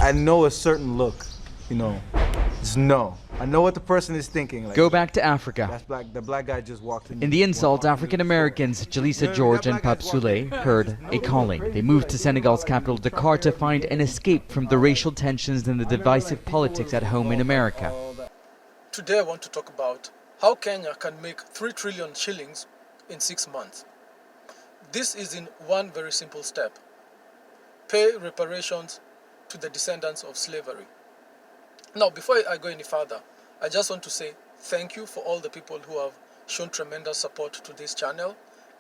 I know a certain look, you know. Just no. I know what the person is thinking. Like, Go back to Africa. that's black. The black guy just walked in. In the insult, African Americans Jalisa George and Pape Souley heard a calling. They moved to Senegal's capital Dakar to find an escape from the racial tensions and the divisive politics at home in America. Today I want to talk about how Kenya can make 3 trillion shillings in 6 months. This is in one very simple step. Pay reparations to the descendants of slavery. Now, before I go any further, I just want to say thank you for all the people who have shown tremendous support to this channel.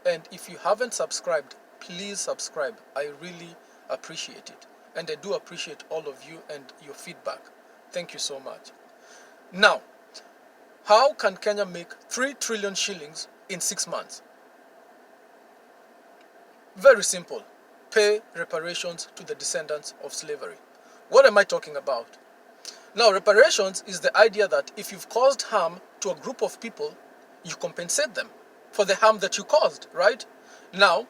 And if you haven't subscribed, please subscribe. I really appreciate it. And I do appreciate all of you and your feedback. Thank you so much. Now, how can Kenya make 3 trillion shillings in 6 months? Very simple. Pay reparations to the descendants of slavery. What am I talking about? Now, reparations is the idea that if you've caused harm to a group of people, you compensate them for the harm that you caused, right? Now,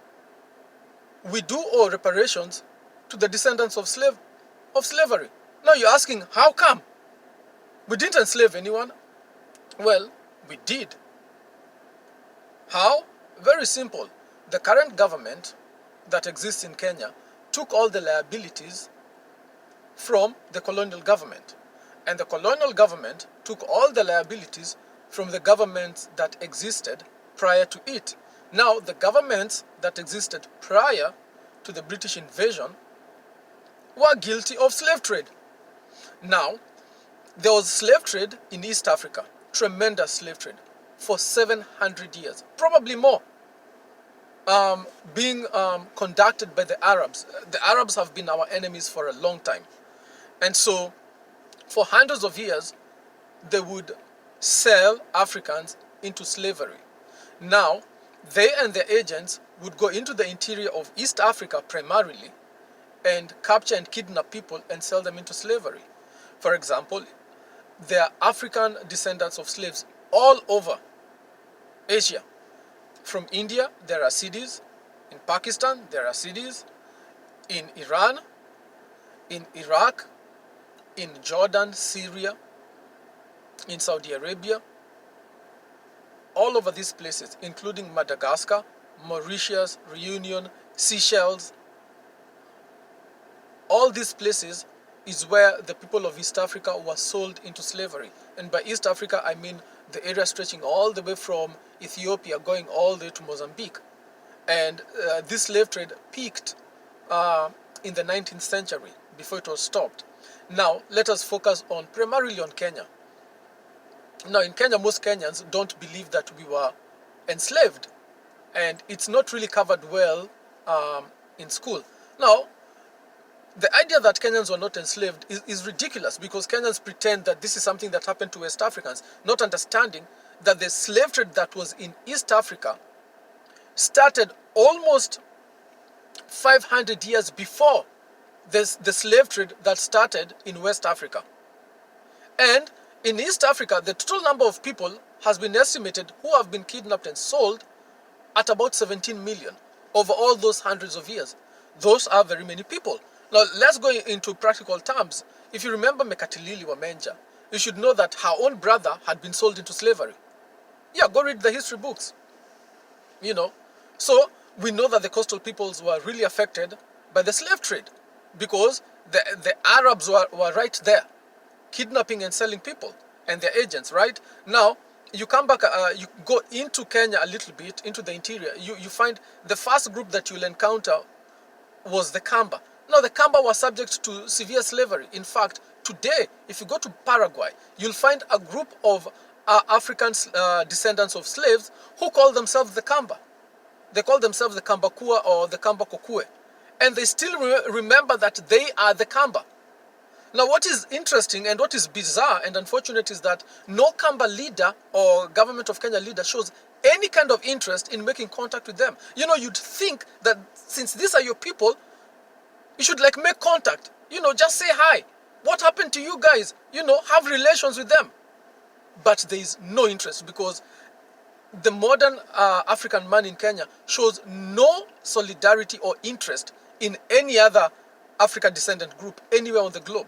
we do owe reparations to the descendants of slavery. Now you're asking, how come? We didn't enslave anyone. Well, we did. How? Very simple. The current government that exists in Kenya took all the liabilities from the colonial government. And the colonial government took all the liabilities from the governments that existed prior to it. Now, the governments that existed prior to the British invasion were guilty of slave trade. Now, there was slave trade in East Africa, tremendous slave trade, for 700 years, probably more, being conducted by the Arabs. The Arabs have been our enemies for a long time. And so, for hundreds of years, they would sell Africans into slavery. Now, they and their agents would go into the interior of East Africa primarily and capture and kidnap people and sell them into slavery. For example, there are African descendants of slaves all over Asia. From India, there are cities. In Pakistan, there are cities. In Iran, in Iraq, in Jordan, Syria, in Saudi Arabia, all over these places, including Madagascar, Mauritius, Reunion, Seychelles. All these places is where the people of East Africa were sold into slavery. And by East Africa, I mean the area stretching all the way from Ethiopia going all the way to Mozambique. And this slave trade peaked in the 19th century before it was stopped. Now, let us focus primarily on Kenya. Now, in Kenya, most Kenyans don't believe that we were enslaved. And it's not really covered well in school. Now, the idea that Kenyans were not enslaved is ridiculous, because Kenyans pretend that this is something that happened to West Africans, not understanding that the slave trade that was in East Africa started almost 500 years before the slave trade that started in West Africa. And in East Africa, the total number of people has been estimated who have been kidnapped and sold at about 17 million over all those hundreds of years. Those are very many people. Now, let's go into practical terms. If you remember Mekatilili Wamenja, you should know that her own brother had been sold into slavery. Yeah, go read the history books. You know, so we know that the coastal peoples were really affected by the slave trade, because the Arabs were right there, kidnapping and selling people, and their agents, right? Now, you come back, you go into Kenya a little bit, into the interior, you find the first group that you'll encounter was the Kamba. Now, the Kamba were subject to severe slavery. In fact, today, if you go to Paraguay, you'll find a group of African descendants of slaves who call themselves the Kamba. They call themselves the Kambakua or the Kamba Kokue. And they still remember that they are the Kamba. Now, what is interesting and what is bizarre and unfortunate is that no Kamba leader or government of Kenya leader shows any kind of interest in making contact with them. You know, you'd think that since these are your people, you should like make contact. You know, just say hi. What happened to you guys? You know, have relations with them. But there is no interest, because the modern African man in Kenya shows no solidarity or interest in any other African descendant group anywhere on the globe.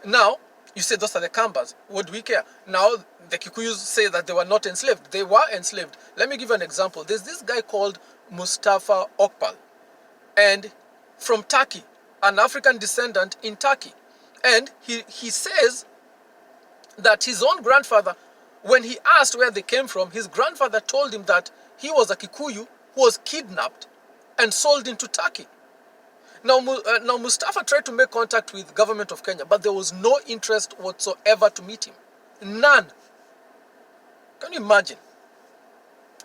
Now, you say those are the Kambas. What do we care? Now, the Kikuyus say that they were not enslaved. They were enslaved. Let me give you an example. There's this guy called Mustafa Okpal, and from Turkey, an African descendant in Turkey. And he says that his own grandfather, when he asked where they came from, his grandfather told him that he was a Kikuyu who was kidnapped and sold into Turkey. Now Mustafa tried to make contact with government of Kenya, but there was no interest whatsoever to meet him. None. Can you imagine?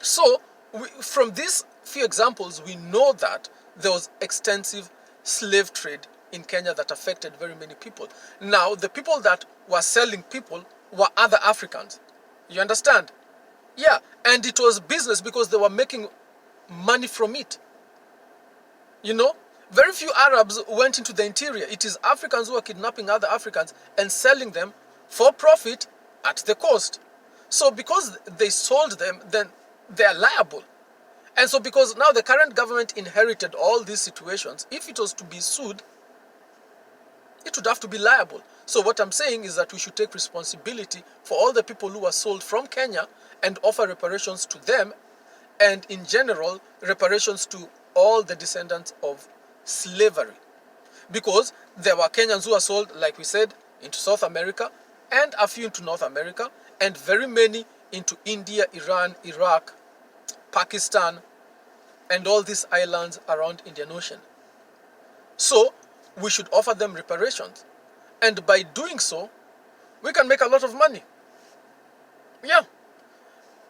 So, from these few examples, we know that there was extensive slave trade in Kenya that affected very many people. Now, the people that were selling people were other Africans. You understand? Yeah, and it was business because they were making money from it. You know? Very few Arabs went into the interior. It is Africans who are kidnapping other Africans and selling them for profit at the cost. So because they sold them, then they are liable. And so because now the current government inherited all these situations, if it was to be sued, it would have to be liable. So what I'm saying is that we should take responsibility for all the people who were sold from Kenya and offer reparations to them, and in general, reparations to all the descendants of slavery. Because there were Kenyans who were sold, like we said, into South America, and a few into North America, and very many into India, Iran, Iraq, Pakistan, and all these islands around Indian Ocean. So, we should offer them reparations. And by doing so, we can make a lot of money. Yeah.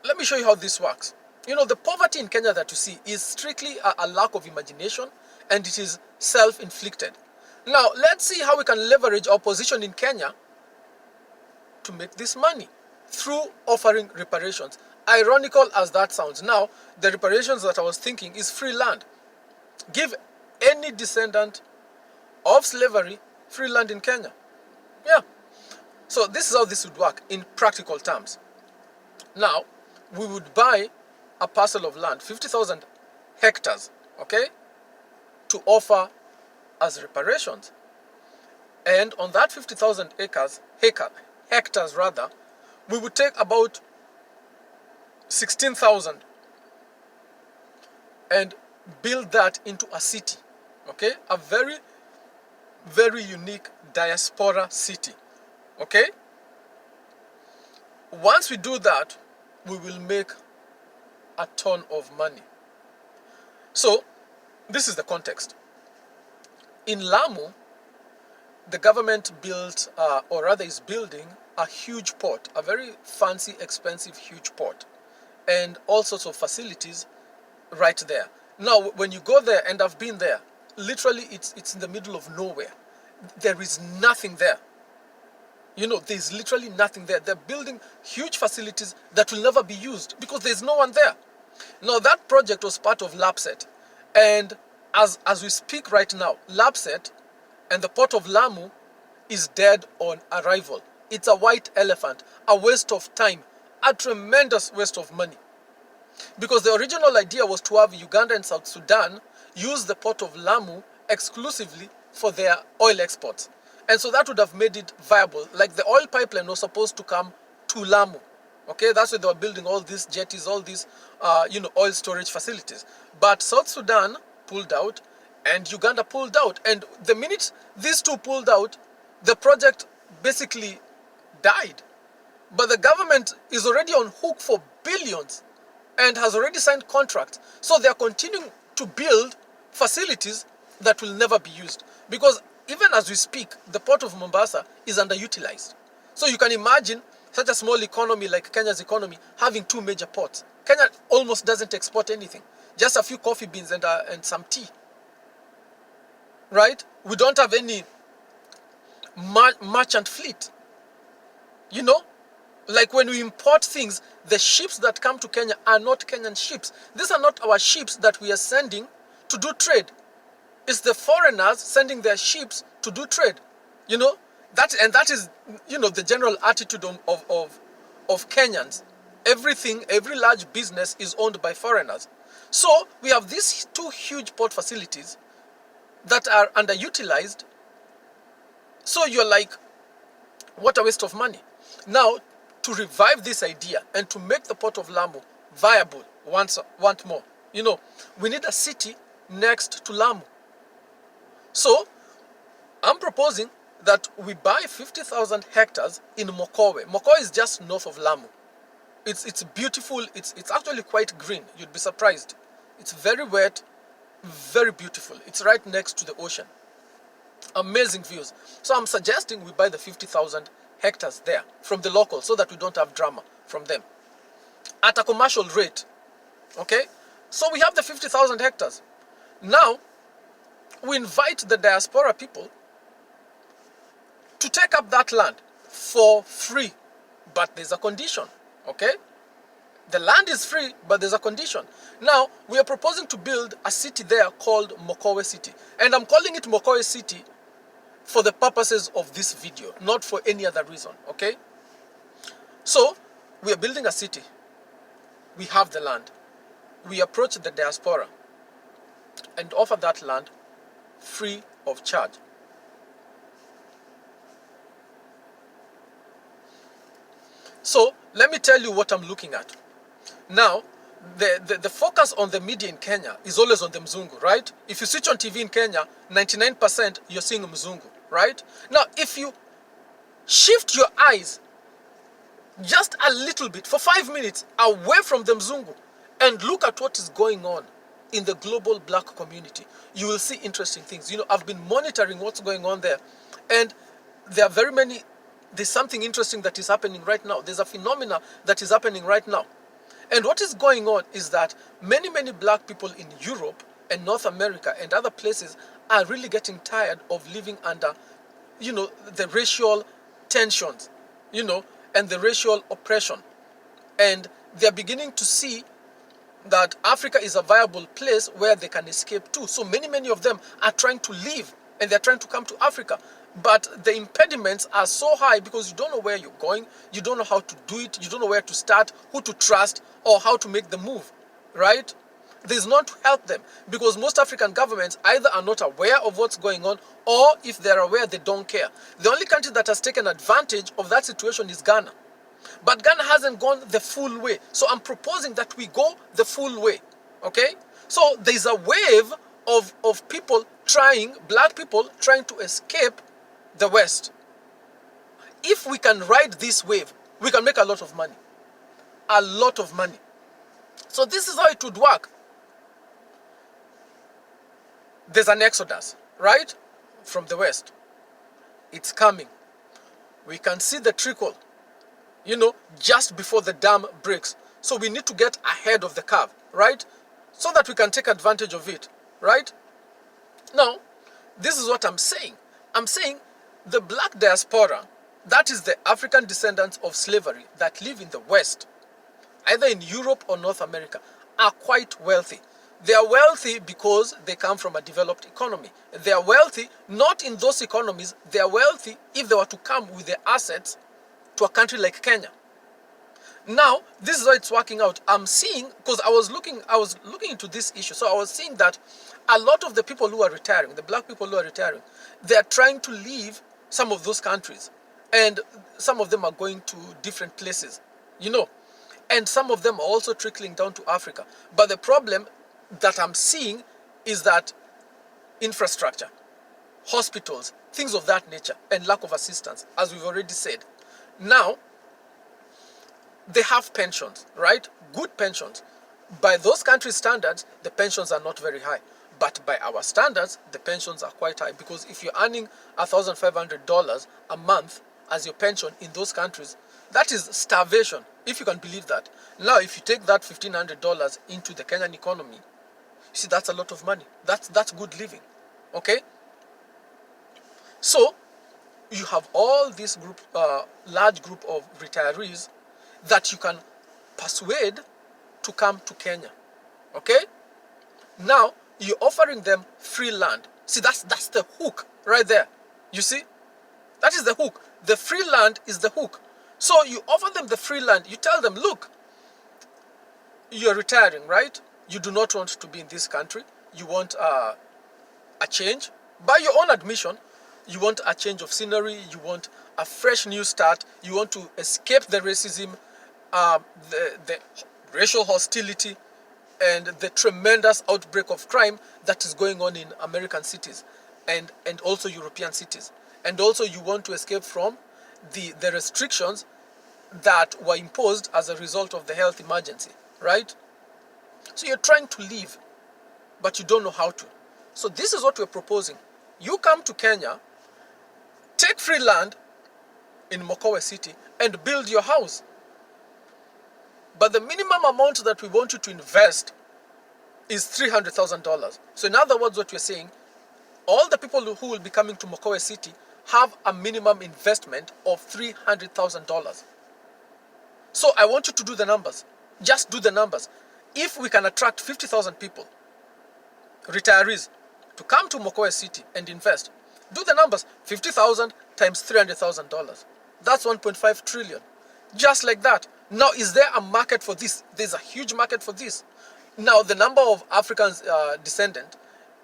Let me show you how this works. You know, the poverty in Kenya that you see is strictly a lack of imagination, and it is self-inflicted. Now, let's see how we can leverage our position in Kenya to make this money through offering reparations. Ironical as that sounds. Now, the reparations that I was thinking is free land. Give any descendant of slavery free land in Kenya. Yeah. So this is how this would work in practical terms. Now, we would buy a parcel of land, 50,000 hectares, okay, to offer as reparations. And on that 50,000 hectares rather, we would take about 16,000 and build that into a city, okay, a very, very unique diaspora city, okay. Once we do that, we will make a ton of money. So, this is the context. In Lamu, the government built, or rather is building, a huge port, a very fancy, expensive, huge port, and all sorts of facilities right there. Now, when you go there, and I've been there, literally it's in the middle of nowhere. There is nothing there. You know, there's literally nothing there. They're building huge facilities that will never be used because there's no one there. Now, that project was part of LAPSET. And as we speak right now, LAPSET and the port of Lamu is dead on arrival. It's a white elephant, a waste of time, a tremendous waste of money. Because the original idea was to have Uganda and South Sudan use the port of Lamu exclusively for their oil exports. And so that would have made it viable. Like the oil pipeline was supposed to come to Lamu. Okay, that's why they were building all these jetties, all these, oil storage facilities. But South Sudan pulled out and Uganda pulled out. And the minute these two pulled out, the project basically died. But the government is already on hook for billions and has already signed contracts. So they are continuing to build facilities that will never be used. Because even as we speak, the port of Mombasa is underutilized. So you can imagine such a small economy like Kenya's economy having two major ports. Kenya almost doesn't export anything. Just a few coffee beans and some tea. Right? We don't have any merchant fleet. You know? Like when we import things, the ships that come to Kenya are not Kenyan ships. These are not our ships that we are sending to do trade. It's the foreigners sending their ships to do trade. You know? That is, the general attitude of Kenyans. Everything, every large business is owned by foreigners. So we have these two huge port facilities that are underutilized. So you're like, what a waste of money. Now, to revive this idea and to make the port of Lamu viable once more, we need a city next to Lamu. So I'm proposing that we buy 50,000 hectares in Mokowe. Mokowe is just north of Lamu. It's beautiful. It's actually quite green. You'd be surprised. It's very wet, very beautiful. It's right next to the ocean. Amazing views. So I'm suggesting we buy the 50,000 hectares there from the locals so that we don't have drama from them at a commercial rate. Okay? So we have the 50,000 hectares. Now, we invite the diaspora people to take up that land for free. But there's a condition. Okay? The land is free, but there's a condition. Now, we are proposing to build a city there called Mokowe City. And I'm calling it Mokowe City for the purposes of this video, not for any other reason, okay? So, we are building a city. We have the land. We approach the diaspora and offer that land free of charge. So, let me tell you what I'm looking at. Now, the focus on the media in Kenya is always on the Mzungu, right? If you switch on TV in Kenya, 99% you're seeing Mzungu, right? Now, if you shift your eyes just a little bit for 5 minutes away from the Mzungu and look at what is going on in the global black community, you will see interesting things. I've been monitoring what's going on there, and there are there's something interesting that is happening right now. There's a phenomena that is happening right now. And what is going on is that many black people in Europe and North America and other places are really getting tired of living under, the racial tensions, and the racial oppression. And they're beginning to see that Africa is a viable place where they can escape to. So many of them are trying to leave and they're trying to come to Africa. But the impediments are so high because you don't know where you're going, you don't know how to do it, you don't know where to start, who to trust, or how to make the move, right? There's none to help them because most African governments either are not aware of what's going on, or if they're aware, they don't care. The only country that has taken advantage of that situation is Ghana. But Ghana hasn't gone the full way. So I'm proposing that we go the full way, okay? So there's a wave of people black people trying to escape the West. If we can ride this wave, we can make a lot of money. A lot of money. So this is how it would work. There's an exodus, right? From the West. It's coming. We can see the trickle, just before the dam breaks. So we need to get ahead of the curve, right? So that we can take advantage of it, right? Now, this is what I'm saying. I'm saying the black diaspora, that is the African descendants of slavery that live in the West, either in Europe or North America, are quite wealthy. They are wealthy because they come from a developed economy. They are wealthy not in those economies. They are wealthy if they were to come with their assets to a country like Kenya. Now, this is how it's working out. I'm seeing, because I was looking into this issue, so I was seeing that a lot of the people who are retiring, the black people who are retiring, they are trying to leave some of those countries. And some of them are going to different places, And some of them are also trickling down to Africa. But the problem that I'm seeing is that infrastructure, hospitals, things of that nature, and lack of assistance, as we've already said. Now, they have pensions, right? Good pensions. By those countries' standards, the pensions are not very high. But by our standards, the pensions are quite high. Because if you're earning $1,500 a month as your pension in those countries, that is starvation, if you can believe that. Now, if you take that $1,500 into the Kenyan economy, you see, that's a lot of money. That's good living, okay? So, you have all this large group of retirees that you can persuade to come to Kenya, okay? Now, you're offering them free land. See, that's the hook right there. You see? That is the hook. The free land is the hook. So you offer them the free land. You tell them, look, you're retiring, right? You do not want to be in this country. You want a a change. By your own admission, you want a change of scenery, you want a fresh new start, you want to escape the racism, the racial hostility, and the tremendous outbreak of crime that is going on in American cities and also European cities. And also you want to escape from the restrictions that were imposed as a result of the health emergency, right? So you're trying to leave, but you don't know how to. So this is what we're proposing. You come to Kenya, take free land in Mokowe City and build your house. But the minimum amount that we want you to invest is $300,000. So in other words, what we're saying, all the people who will be coming to Mokowe City have a minimum investment of $300,000. So I want you to do the numbers. Just do the numbers. If we can attract 50,000 people, retirees, to come to Mokowe City and invest, do the numbers. 50,000 times $300,000. That's 1.5 trillion. Just like that. Now, is there a market for this? There's a huge market for this. Now, the number of Africans descendant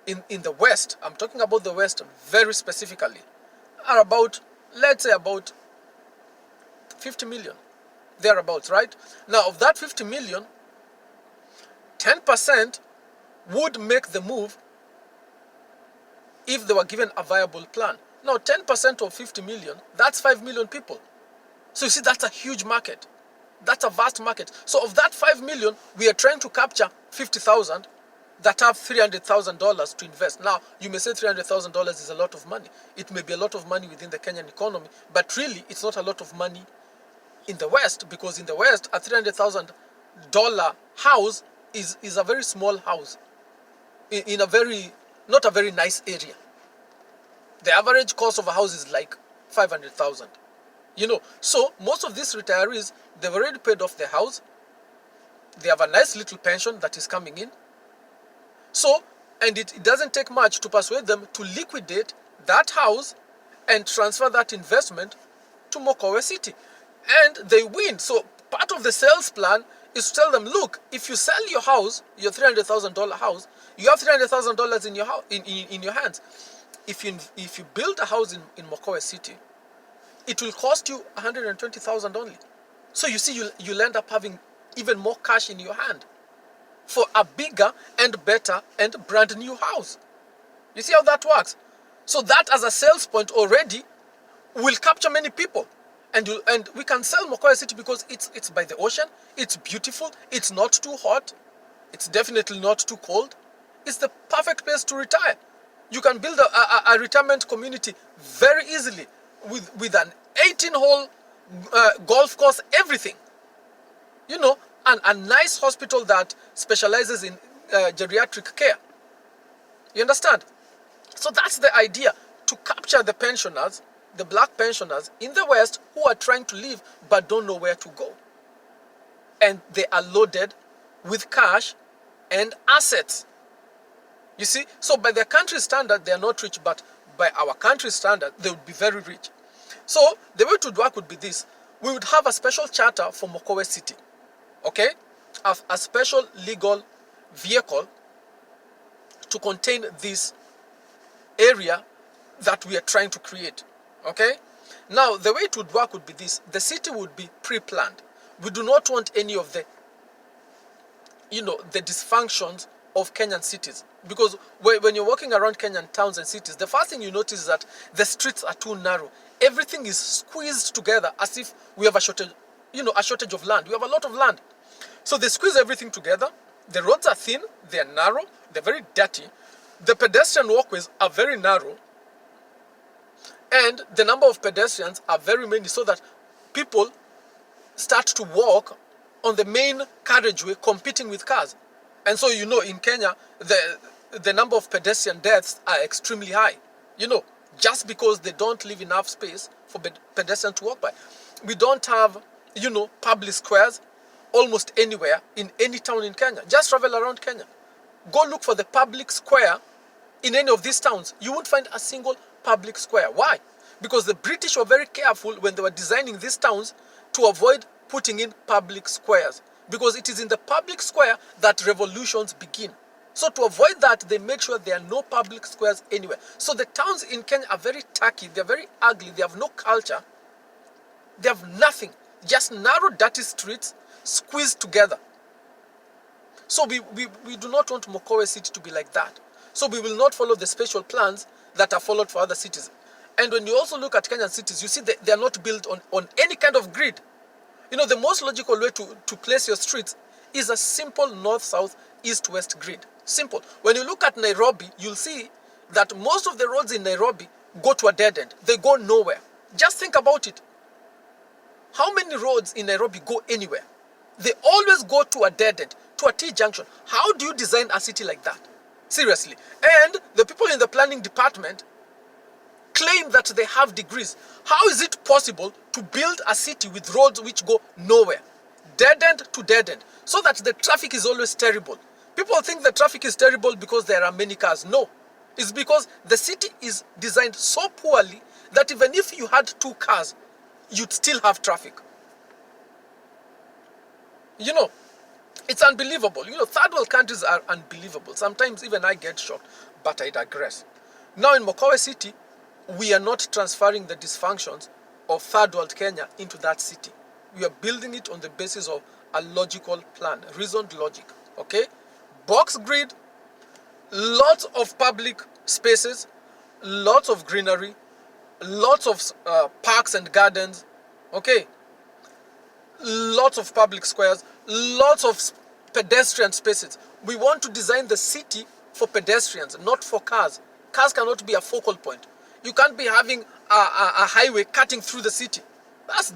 in the West, I'm talking about the West very specifically, are about, let's say about 50 million. Thereabouts, right? Now, of that 50 million, 10% would make the move if they were given a viable plan. Now, 10% of 50 million, that's 5 million people. So you see, that's a huge market. That's a vast market. So of that 5 million, we are trying to capture 50,000 that have $300,000 to invest. Now, you may say $300,000 is a lot of money. It may be a lot of money within the Kenyan economy, but really, it's not a lot of money in the West, because in the West, a $300,000 house is a very small house in a very, not a very nice area. The average cost of a house is like 500,000. You know, so most of these retirees, they've already paid off their house. They have a nice little pension that is coming in. So, and it doesn't take much to persuade them to liquidate that house and transfer that investment to Mokowe City. And they win. So part of the sales plan is to tell them, look, if you sell your house, your $300,000 house, you have $300,000 in your house, in your hands. If you build a house in Mokowe City, it will cost you $120,000 only. So you see, you'll end up having even more cash in your hand for a bigger and better and brand new house. You see how that works? So that as a sales point already will capture many people. And we can sell Mokowe City because it's by the ocean, it's beautiful, it's not too hot, it's definitely not too cold. It's the perfect place to retire. You can build a retirement community very easily with an 18-hole golf course, everything. You know, and a nice hospital that specializes in geriatric care. You understand? So that's the idea, to capture the pensioners, the black pensioners in the West who are trying to leave but don't know where to go. And they are loaded with cash and assets. You see, so by their country's standard, they are not rich, but by our country's standard, they would be very rich. So the way to work would be this. We would have a special charter for Mokowe City, okay? A special legal vehicle to contain this area that we are trying to create, okay? Now, the way it would work would be this. The city would be pre-planned. We do not want any of the, the dysfunctions of Kenyan cities. Because when you're walking around Kenyan towns and cities, the first thing you notice is that the streets are too narrow. Everything is squeezed together as if we have a shortage of land. We have a lot of land. So they squeeze everything together. The roads are thin, they're narrow, they're very dirty. The pedestrian walkways are very narrow. And the number of pedestrians are very many, so that people start to walk on the main carriageway competing with cars. And so, in Kenya, the number of pedestrian deaths are extremely high, just because they don't leave enough space for pedestrians to walk by. We don't have, public squares almost anywhere in any town in Kenya. Just travel around Kenya. Go look for the public square in any of these towns. You won't find a single public square. Why? Because the British were very careful when they were designing these towns to avoid putting in public squares. Because it is in the public square that revolutions begin. So to avoid that, they made sure there are no public squares anywhere. So the towns in Kenya are very tacky, they're very ugly, they have no culture, they have nothing. Just narrow, dirty streets squeezed together. So we do not want Mokowe City to be like that. So we will not follow the special plans that are followed for other cities. And when you also look at Kenyan cities, you see they are not built on any kind of grid. You know, the most logical way to place your streets is a simple north-south, east-west grid. Simple. When you look at Nairobi, you'll see that most of the roads in Nairobi go to a dead end. They go nowhere. Just think about it. How many roads in Nairobi go anywhere? They always go to a dead end, to a T-junction. How do you design a city like that? Seriously. And the people in the planning department claim that they have degrees. How is it possible to build a city with roads which go nowhere? Dead end to dead end. So that the traffic is always terrible. People think the traffic is terrible because there are many cars. No. It's because the city is designed so poorly that even if you had 2 cars, you'd still have traffic. You know, it's unbelievable. You know, third world countries are unbelievable. Sometimes even I get shocked, but I digress. Now in Mokowe City, we are not transferring the dysfunctions of third world Kenya into that city. We are building it on the basis of a logical plan, reasoned logic, okay? Box grid, lots of public spaces, lots of greenery, lots of parks and gardens, okay? Lots of public squares, lots of pedestrian spaces. We want to design the city for pedestrians, not for cars. Cars cannot be a focal point. You can't be having a highway cutting through the city.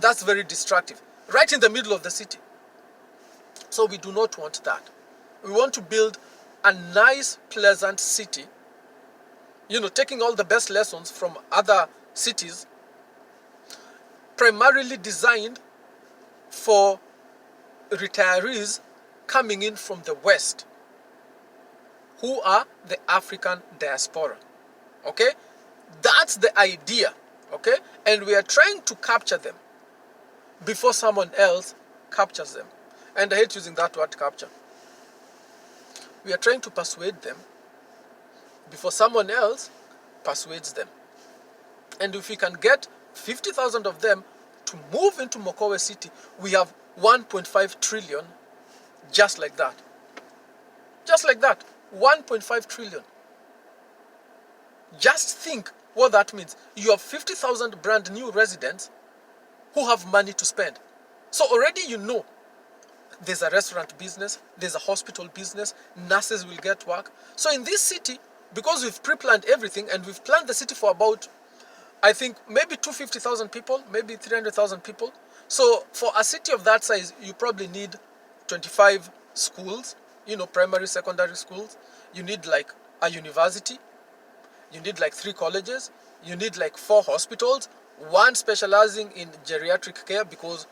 That's very destructive. Right in the middle of the city. So we do not want that. We want to build a nice, pleasant city, you know, taking all the best lessons from other cities, primarily designed for retirees coming in from the West, who are the African diaspora. Okay? That's the idea. Okay? And we are trying to capture them before someone else captures them. And I hate using that word, capture. We are trying to persuade them before someone else persuades them. And if we can get 50,000 of them to move into Mokowe City, we have 1.5 trillion just like that. Just like that. 1.5 trillion. Just think what that means. You have 50,000 brand new residents who have money to spend. So already you know there's a restaurant business, there's a hospital business, nurses will get work. So in this city, because we've pre-planned everything and we've planned the city for about, I think, maybe 250,000 people, maybe 300,000 people. So for a city of that size, you probably need 25 schools, you know, primary, secondary schools. You need like a university. You need like 3 colleges. You need like 4 hospitals, 1 specializing in geriatric care, because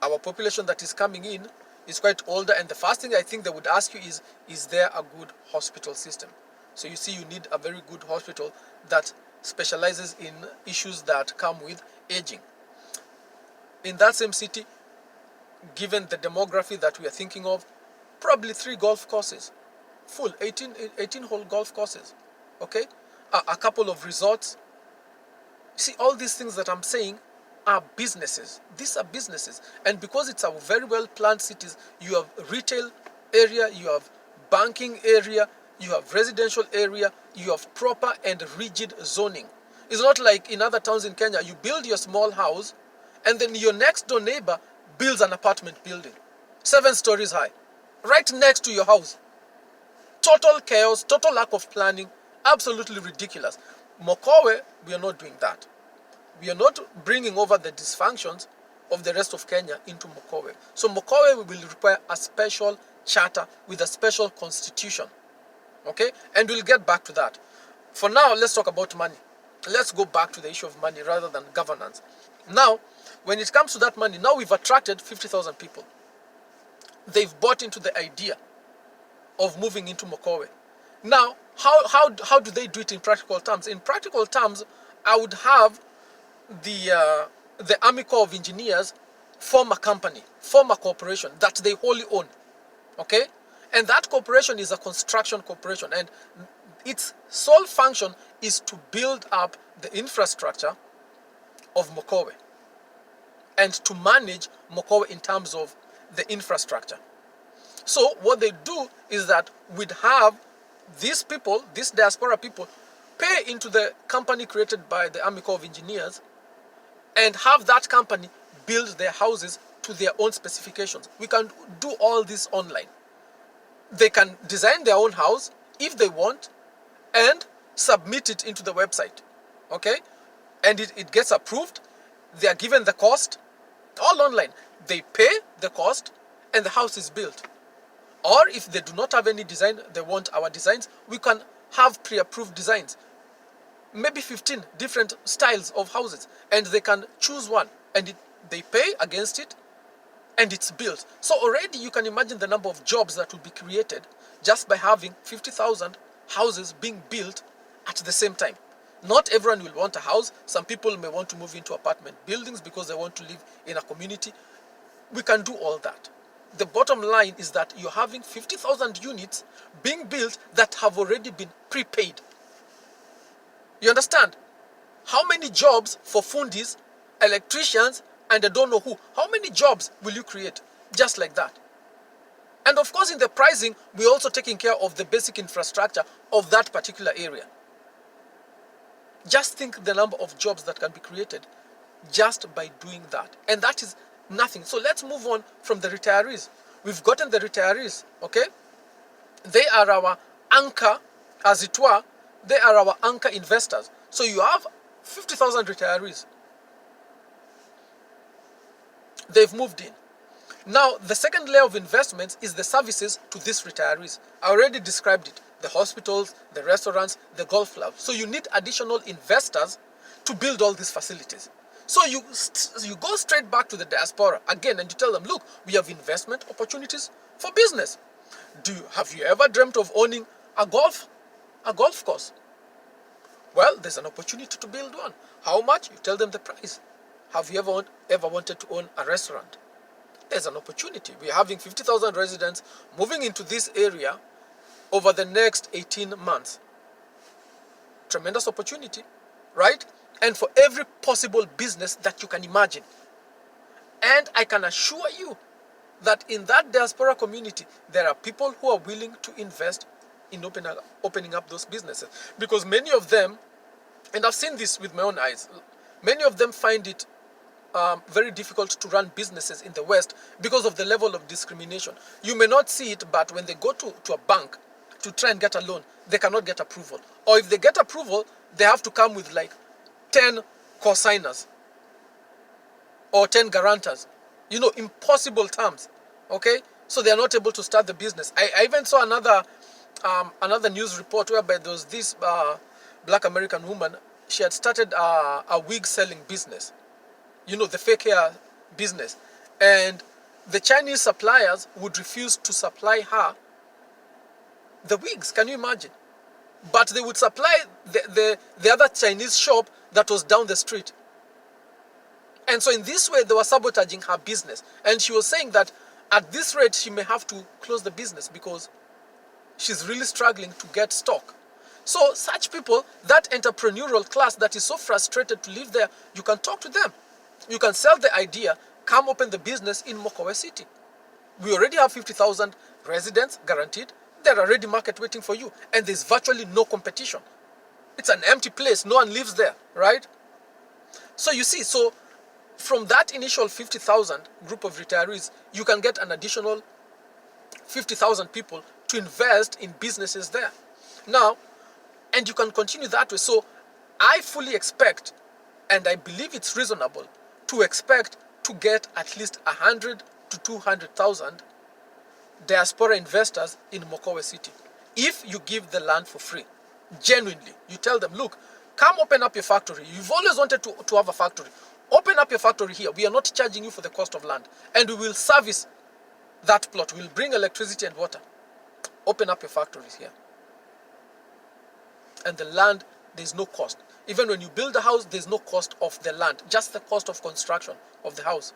our population that is coming in is quite older. And the first thing I think they would ask you is there a good hospital system? So you see, you need a very good hospital that specializes in issues that come with aging. In that same city, given the demography that we are thinking of, probably 3 golf courses, full 18-hole golf courses, okay? A couple of resorts. See, all these things that I'm saying are businesses. These are businesses. And because it's a very well planned cities, you have retail area, you have banking area, you have residential area, you have proper and rigid zoning. It's not like in other towns in Kenya, you build your small house and then your next door neighbor builds an apartment building, 7 stories high, right next to your house. Total chaos, total lack of planning, absolutely ridiculous. Mokowe, we are not doing that. We are not bringing over the dysfunctions of the rest of Kenya into Mokowe. So Mokowe will require a special charter with a special constitution. Okay? And we'll get back to that. For now, let's talk about money. Let's go back to the issue of money rather than governance. Now, when it comes to that money, now we've attracted 50,000 people. They've bought into the idea of moving into Mokowe. Now, how do they do it in practical terms? In practical terms, I would have the Army Corps of Engineers form a company, form a corporation that they wholly own. Okay? And that corporation is a construction corporation, and its sole function is to build up the infrastructure of Mokowe and to manage Mokowe in terms of the infrastructure. So what they do is that we'd have these people, these diaspora people, pay into the company created by the Army Corps of Engineers and have that company build their houses to their own specifications. We can do all this online. They can design their own house if they want and submit it into the website. Okay? And it gets approved. They are given the cost, all online. They pay the cost and the house is built. Or if they do not have any design, they want our designs, we can have pre-approved designs. Maybe 15 different styles of houses, and they can choose one, and they pay against it, and it's built. So already you can imagine the number of jobs that will be created just by having 50,000 houses being built at the same time. Not everyone will want a house. Some people may want to move into apartment buildings because they want to live in a community. We can do all that. The bottom line is that you're having 50,000 units being built that have already been prepaid. You understand? How many jobs for fundis, electricians, and I don't know who, how many jobs will you create just like that? And of course, in the pricing, we're also taking care of the basic infrastructure of that particular area. Just think the number of jobs that can be created just by doing that. And that is nothing. So let's move on from the retirees. We've gotten the retirees, okay? They are our anchor, as it were. They are our anchor investors. So you have 50,000 retirees. They've moved in. Now, the second layer of investments is the services to these retirees. I already described it. The hospitals, the restaurants, the golf clubs. So you need additional investors to build all these facilities. So you go straight back to the diaspora again and you tell them, look, we have investment opportunities for business. Have you ever dreamt of owning a golf course? Well, there's an opportunity to build one. How much? You tell them the price. Have you ever wanted to own a restaurant? There's an opportunity. We're having 50,000 residents moving into this area over the next 18 months. Tremendous opportunity, right? And for every possible business that you can imagine. And I can assure you that in that diaspora community, there are people who are willing to invest in opening up those businesses. Because many of them, and I've seen this with my own eyes, many of them find it very difficult to run businesses in the West because of the level of discrimination. You may not see it, but when they go to a bank to try and get a loan, they cannot get approval. Or if they get approval, they have to come with like 10 co-signers or 10 guarantors. You know, impossible terms. Okay? So they are not able to start the business. I even saw another news report whereby there was this black American woman. She had started a wig selling business. You know, the fake hair business. And the Chinese suppliers would refuse to supply her the wigs. Can you imagine? But they would supply the other Chinese shop that was down the street. And so in this way, they were sabotaging her business. And she was saying that at this rate, she may have to close the business because she's really struggling to get stock. So such people, that entrepreneurial class that is so frustrated to live there, you can talk to them. You can sell the idea, come open the business in Mokowe City. We already have 50,000 residents guaranteed. There are already market waiting for you. And there's virtually no competition. It's an empty place. No one lives there, right? So you see, so from that initial 50,000 group of retirees, you can get an additional 50,000 people to invest in businesses there. Now, and you can continue that way. So I fully expect, and I believe it's reasonable, to expect to get at least 100 to 200,000 diaspora investors in Mokowe City. If you give the land for free, genuinely, you tell them, look, come open up your factory. You've always wanted to have a factory. Open up your factory here. We are not charging you for the cost of land. And we will service that plot. We'll bring electricity and water. Open up your factories here. And the land, there's no cost. Even when you build a house, there's no cost of the land, just the cost of construction of the house.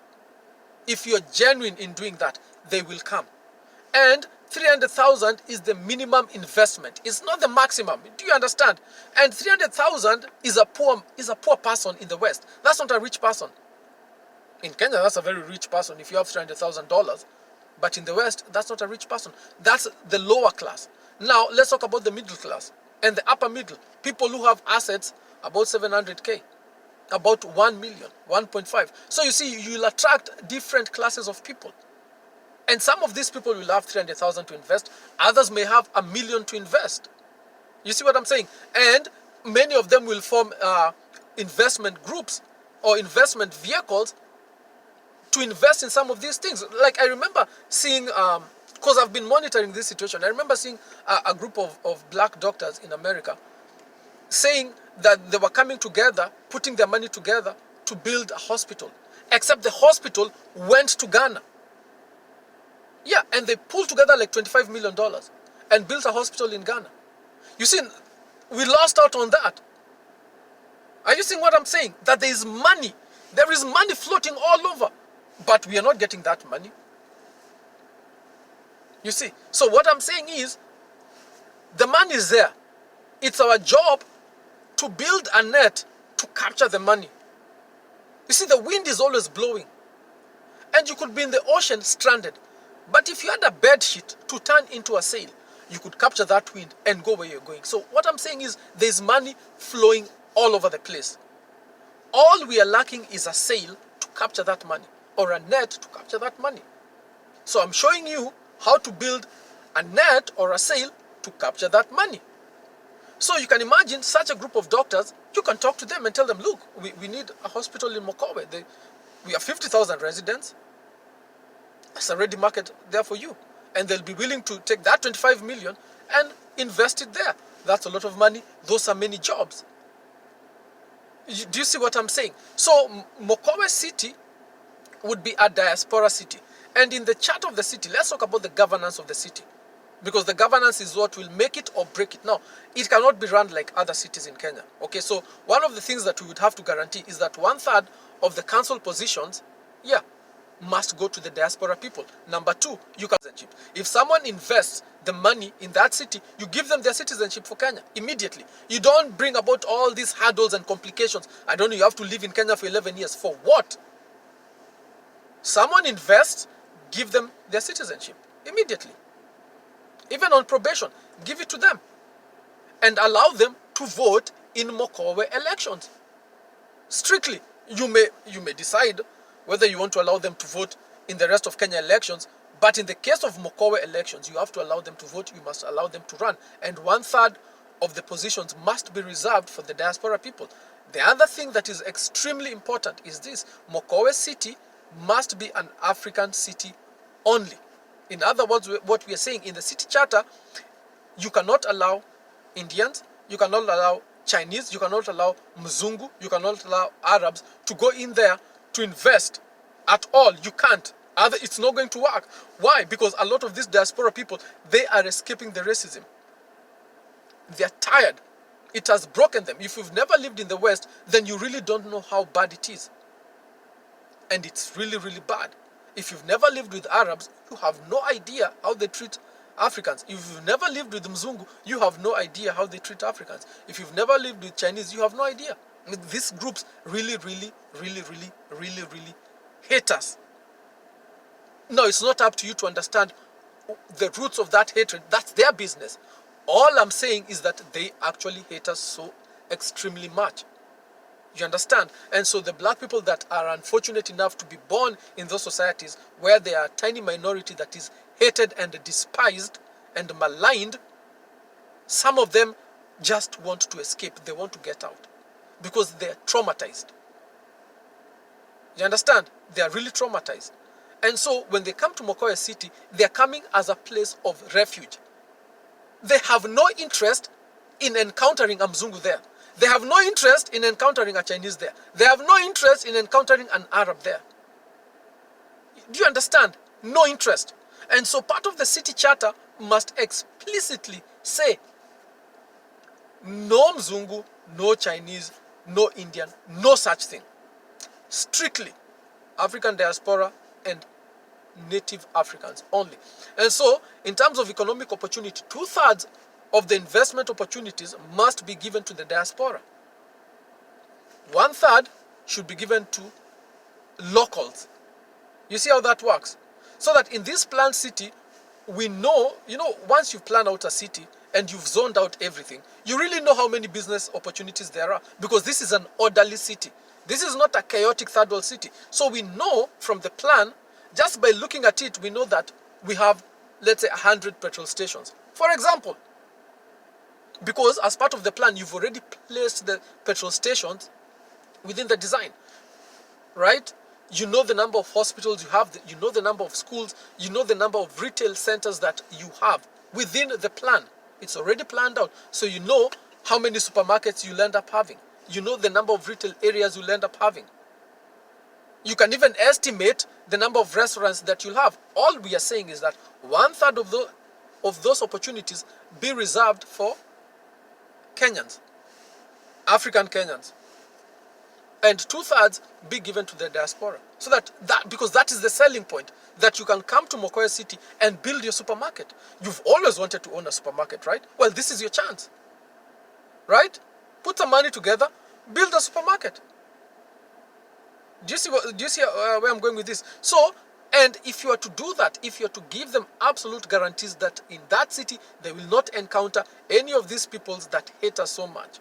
If you're genuine in doing that, they will come. And 300,000 is the minimum investment. It's not the maximum. Do you understand? And 300,000 is a poor person in the West. That's not a rich person. In Kenya, that's a very rich person if you have $300,000. But in the West, that's not a rich person. That's the lower class. Now, let's talk about the middle class and the upper middle. People who have assets about 700K, about 1 million, 1.5. So you see, you'll attract different classes of people. And some of these people will have 300,000 to invest. Others may have 1 million to invest. You see what I'm saying? And many of them will form investment groups or investment vehicles to invest in some of these things. Like I remember seeing, because I've been monitoring this situation, I remember seeing a group of black doctors in America saying that they were coming together, putting their money together to build a hospital. Except the hospital went to Ghana. Yeah, and they pulled together like $25 million and built a hospital in Ghana. You see, we lost out on that. Are you seeing what I'm saying? That there is money. There is money floating all over. But we are not getting that money. You see? So what I'm saying is, the money is there. It's our job to build a net to capture the money. You see, the wind is always blowing. And you could be in the ocean stranded. But if you had a bed sheet to turn into a sail, you could capture that wind and go where you're going. So what I'm saying is, there's money flowing all over the place. All we are lacking is a sail to capture that money, or a net to capture that money. So I'm showing you how to build a net or a sail to capture that money. So you can imagine such a group of doctors, you can talk to them and tell them, look, we need a hospital in Mokowe. We have 50,000 residents. That's a ready market there for you. And they'll be willing to take that 25 million and invest it there. That's a lot of money. Those are many jobs. Do you see what I'm saying? So Mokowe City would be a diaspora city. And in the chart of the city, let's talk about the governance of the city. Because the governance is what will make it or break it. Now, it cannot be run like other cities in Kenya. Okay, so one of the things that we would have to guarantee is that 1/3 of the council positions, must go to the diaspora people. Number 2, you can citizenship. If someone invests the money in that city, you give them their citizenship for Kenya immediately. You don't bring about all these hurdles and complications. I don't know, you have to live in Kenya for 11 years. For what? Someone invests, give them their citizenship immediately. Even on probation, give it to them. And allow them to vote in Mokowe elections. Strictly, you may decide whether you want to allow them to vote in the rest of Kenya elections, but in the case of Mokowe elections, you have to allow them to vote, you must allow them to run. And 1/3 of the positions must be reserved for the diaspora people. The other thing that is extremely important is this: Mokowe City must be an African city only. In other words, what we are saying in the city charter, you cannot allow Indians, you cannot allow Chinese, you cannot allow Mzungu, you cannot allow Arabs to go in there to invest at all. You can't. It's not going to work. Why? Because a lot of these diaspora people, they are escaping the racism. They are tired. It has broken them. If you've never lived in the West, then you really don't know how bad it is. And it's really, really bad. If you've never lived with Arabs, you have no idea how they treat Africans. If you've never lived with Mzungu, you have no idea how they treat Africans. If you've never lived with Chinese, you have no idea. I mean, these groups really hate us. No, it's not up to you to understand the roots of that hatred. That's their business. All I'm saying is that they actually hate us so extremely much. You understand? And so the black people that are unfortunate enough to be born in those societies where they are a tiny minority that is hated and despised and maligned, some of them just want to escape. They want to get out because they're traumatized. You understand? They are really traumatized. And so when they come to Mokowe City, they're coming as a place of refuge. They have no interest in encountering a Mzungu there. They have no interest in encountering a Chinese there. They have no interest in encountering an Arab there. Do you understand? No interest. And so part of the city charter must explicitly say, no Mzungu, no Chinese, no Indian, no such thing. Strictly African diaspora and native Africans only. And so, in terms of economic opportunity, 2/3 of the investment opportunities must be given to the diaspora. 1/3 should be given to locals. You see how that works? So that in this planned city, we know, once you've planned out a city and you've zoned out everything, you really know how many business opportunities there are, because this is an orderly city. This is not a chaotic third world city. So we know from the plan, just by looking at it, we know that we have, let's say, 100 petrol stations, for example. Because as part of the plan, you've already placed the petrol stations within the design, right? You know the number of hospitals you have, you know the number of schools, you know the number of retail centers that you have within the plan. It's already planned out. So you know how many supermarkets you'll end up having. You know the number of retail areas you'll end up having. You can even estimate the number of restaurants that you'll have. All we are saying is that 1/3 of those opportunities be reserved for Kenyans, African Kenyans, and 2/3 be given to the diaspora. So because that is the selling point, that you can come to Mokoe City and build your supermarket. You've always wanted to own a supermarket, right? Well, this is your chance, right? Put some money together, build a supermarket. Do you see where I'm going with this? So, and if you are to do that, if you are to give them absolute guarantees that in that city they will not encounter any of these peoples that hate us so much,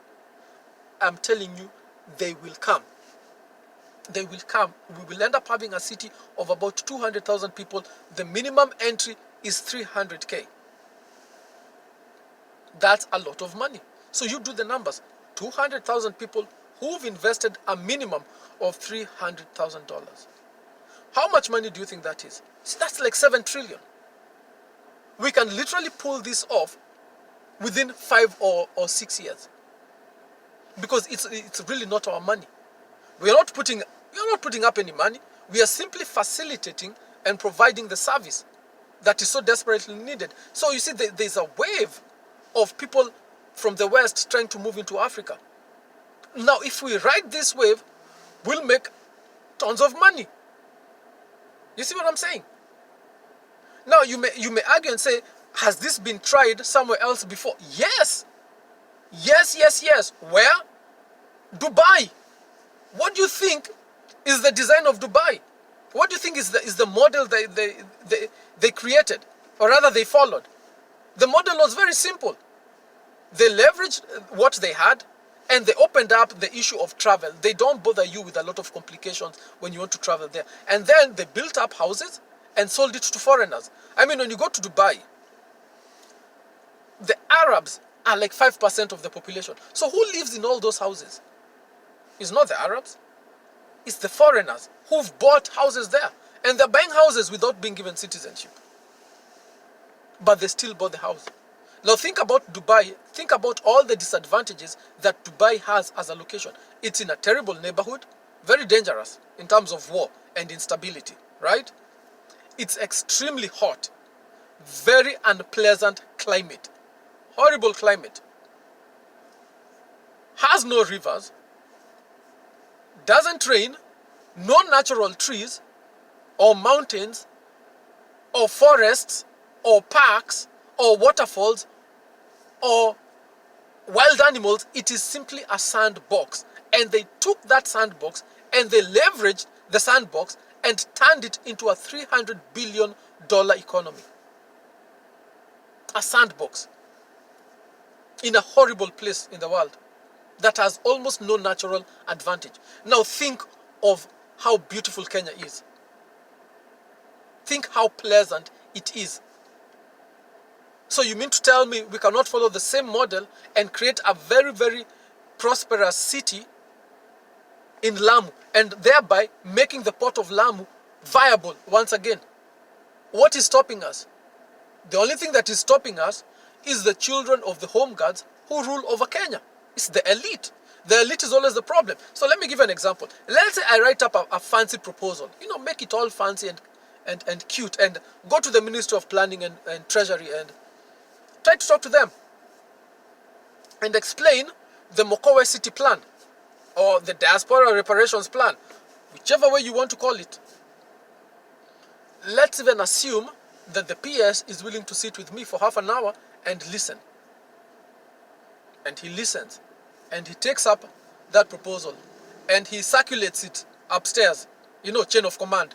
I'm telling you, they will come. They will come. We will end up having a city of about 200,000 people. The minimum entry is 300K. That's a lot of money. So you do the numbers. 200,000 people who've invested a minimum of $300,000. How much money do you think that is? See, that's like 7 trillion. We can literally pull this off within 5 or 6 years. Because it's really not our money. We are not putting up any money. We are simply facilitating and providing the service that is so desperately needed. So you see, there's a wave of people from the West trying to move into Africa. Now, if we ride this wave, we'll make tons of money. You see what I'm saying? Now, you may argue and say, has this been tried somewhere else before? Yes. Yes. Where? Dubai. What do you think is the design of Dubai? What do you think is the model they created, or rather they followed? The model was very simple. They leveraged what they had, and they opened up the issue of travel. They don't bother you with a lot of complications when you want to travel there. And then they built up houses and sold it to foreigners. I mean, when you go to Dubai, the Arabs are like 5% of the population. So who lives in all those houses? It's not the Arabs. It's the foreigners who've bought houses there. And they're buying houses without being given citizenship. But they still bought the house. Now think about Dubai. Think about all the disadvantages that Dubai has as a location. It's in a terrible neighborhood, very dangerous in terms of war and instability, right? It's extremely hot, very unpleasant climate, horrible climate, has no rivers, doesn't rain, no natural trees or mountains or forests or parks or waterfalls or wild animals. It is simply a sandbox. And they took that sandbox and they leveraged the sandbox and turned it into a $300 billion economy. A sandbox in a horrible place in the world that has almost no natural advantage. Now think of how beautiful Kenya is. Think how pleasant it is. So you mean to tell me we cannot follow the same model and create a very, very prosperous city in Lamu, and thereby making the port of Lamu viable once again? What is stopping us? The only thing that is stopping us is the children of the home guards who rule over Kenya. It's the elite. The elite is always the problem. So let me give you an example. Let's say I write up a fancy proposal, make it all fancy and cute, and go to the Ministry of Planning and Treasury and try to talk to them and explain the Mokowe City Plan or the Diaspora Reparations Plan, whichever way you want to call it. let's even assume that the PS is willing to sit with me for half an hour and listen. And he listens. And he takes up that proposal. And he circulates it upstairs. You know, chain of command.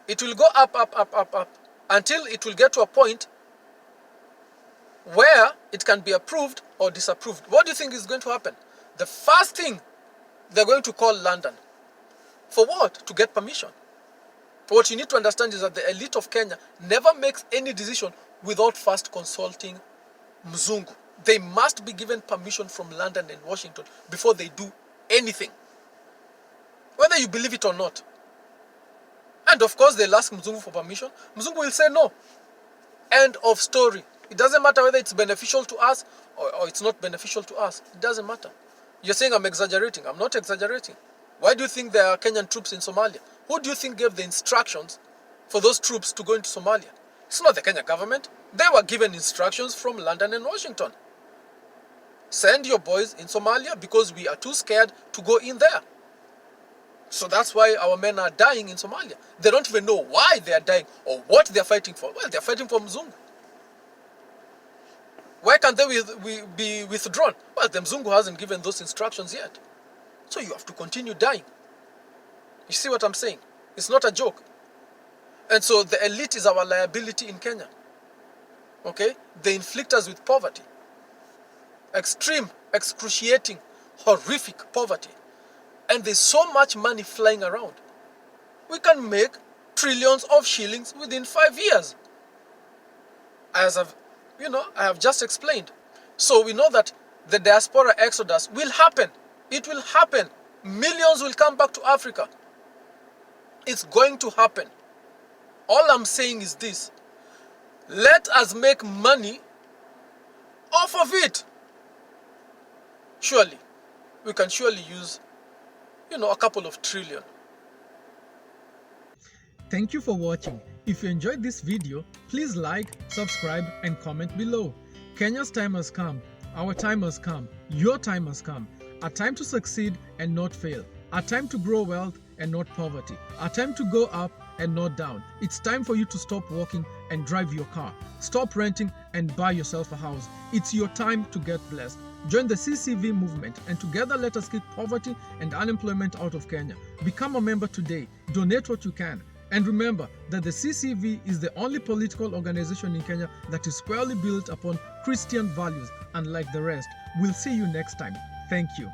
It will go up, until it will get to a point where it can be approved or disapproved. What do you think is going to happen? The first thing, they're going to call London. For what? To get permission. What you need to understand is that the elite of Kenya never makes any decision without first consulting Mzungu. They must be given permission from London and Washington before they do anything. Whether you believe it or not. And of course, they'll ask Mzungu for permission. Mzungu will say no. End of story. It doesn't matter whether it's beneficial to us or it's not beneficial to us. It doesn't matter. You're saying I'm exaggerating. I'm not exaggerating. Why do you think there are Kenyan troops in Somalia? Who do you think gave the instructions for those troops to go into Somalia? It's not the Kenya government. They were given instructions from London and Washington. Send your boys in Somalia because we are too scared to go in there. So that's why our men are dying in Somalia. They don't even know why they are dying or what they are fighting for. Well, they are fighting for Mzungu. Why can't they be withdrawn? Well, the Mzungu hasn't given those instructions yet. So you have to continue dying. You see what I'm saying? It's not a joke. And so the elite is our liability in Kenya. Okay? They inflict us with poverty. Extreme, excruciating, horrific poverty. And there's so much money flying around. We can make trillions of shillings within 5 years. As I have just explained. So we know that the diaspora exodus will happen. It will happen. Millions will come back to Africa. It's going to happen. All I'm saying is this. Let us make money off of it. Surely. We can surely use, a couple of trillion. Thank you for watching. If you enjoyed this video, please like, subscribe and comment below. Kenya's time has come. Our time has come. Your time has come. A time to succeed and not fail. A time to grow wealth and not poverty. A time to go up and not down. It's time for you to stop walking and drive your car. Stop renting and buy yourself a house. It's your time to get blessed. Join the CCV movement and together let us kick poverty and unemployment out of Kenya. Become a member today. Donate what you can. And remember that the CCV is the only political organization in Kenya that is squarely built upon Christian values, unlike the rest. We'll see you next time. Thank you.